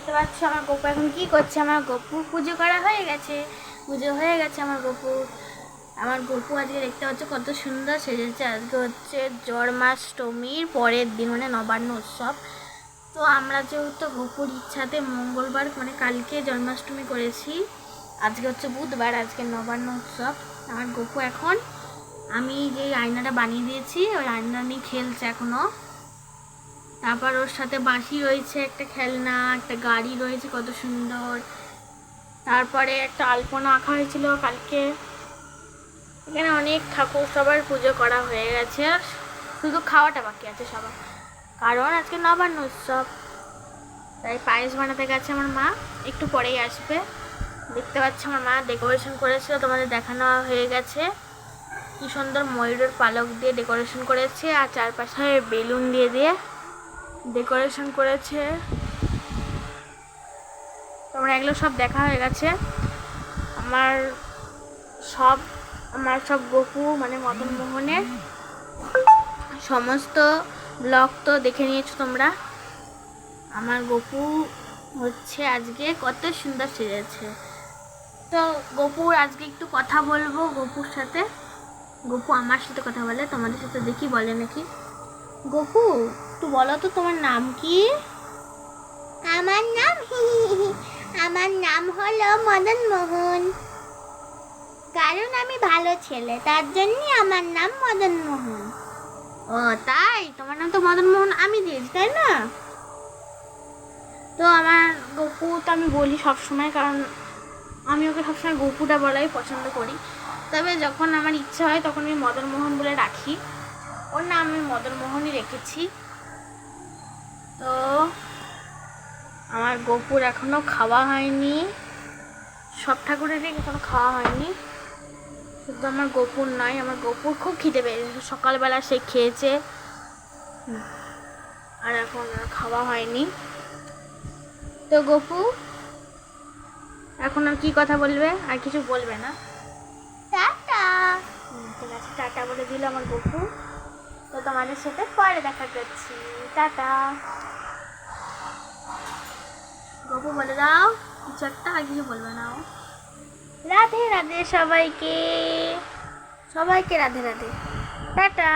দেখতে পাচ্ছ আমার গপু এখন কি করছে। আমার গপুর পুজো করা হয়ে গেছে, পুজো হয়ে গেছে আমার গপুর। আমার গপু আজকে দেখতে পাচ্ছ কত সুন্দর সেজেছে। আজকে হচ্ছে জন্মাষ্টমীর পরের দিন, মানে নবান্ন উৎসব। তো আমরা যেহেতু গপুর ইচ্ছাতে মঙ্গলবার মানে কালকে জন্মাষ্টমী করেছি, আজকে হচ্ছে বুধবার, আজকে নবান্ন উৎসব। আমার গপু এখন আমি যে আয়নাটা বানিয়ে দিয়েছি ওই আয়না নিয়ে খেলছে এখনো। তারপর ওর সাথে বাঁশি রয়েছে, একটা খেলনা, একটা গাড়ি রয়েছে কত সুন্দর। তারপরে একটা আলপনা আঁকা হয়েছিল কালকে। এখানে অনেক ঠাকুর সবার পুজো করা হয়ে গেছে, শুধু খাওয়াটা বাকি আছে সবার, কারণ আজকে নবান্ন উৎসব। তাই পায়েস বানাতে গেছে আমার মা, একটু পরেই আসবে। দেখতে পাচ্ছ আমার মা ডেকোরেশন করেছিল, তোমাদের দেখানো হয়ে গেছে। কি সুন্দর ময়ূরের পালক দিয়ে ডেকোরেশন করেছে, আর চারপাশে বেলুন দিয়ে দিয়ে ডেকোরেশন করেছে। তোমরা এগুলো সব দেখা হয়ে গেছে। আমার সব গপু মানে মদন মোহনের সমস্ত ব্লগ তো দেখে নিয়েছো তোমরা। আমার গপু হচ্ছে আজকে কত সুন্দর সেজেছে। তো গপুর আজকে একটু কথা বলবো গপুর সাথে। গপু আমার সাথে কথা বলে, তোমাদের সাথে দেখি বলে নাকি। গপু একটু বলো তো তোমার নাম কি? আমার নাম হলো মদন মোহন, কারণ আমি ভালো ছেলে, তার জন্য আমার নাম মদন মোহন। ও তাই, তোমার নাম তো মদন মোহন আমি দিয়েছি, তাই না? তো আমার গপু তো আমি বলি সবসময়, কারণ আমি ওকে সবসময় গপুটা বলাই পছন্দ করি। তবে যখন আমার ইচ্ছা হয় তখন আমি মদন মোহন বলে রাখি। ওর নাম আমি মদন মোহনই রেখেছি। তো আমার গপুর এখনো খাওয়া হয়নি, সব ঠাকুরেরই এখনো খাওয়া হয়নি, শুধু আমার গপুর নয়। আমার গপুর খুব খিদে পেয়েছে, সকালবেলা সে খেয়েছে, আর এখন খাওয়া হয়নি। তো গপু এখন আর কি কথা বলবে? আর কিছু বলবে না? টাটা। ঠিক আছে, টাটা বলে দিল আমার গপু। তো তোমাদের সাথে পরে দেখা করছি, টাটা। গপু বলে দাও কিছু একটা, আর কিছু বলবে না ও। রাধে রাধে সবাইকে, সবাইকে রাধে রাধে, টাটা।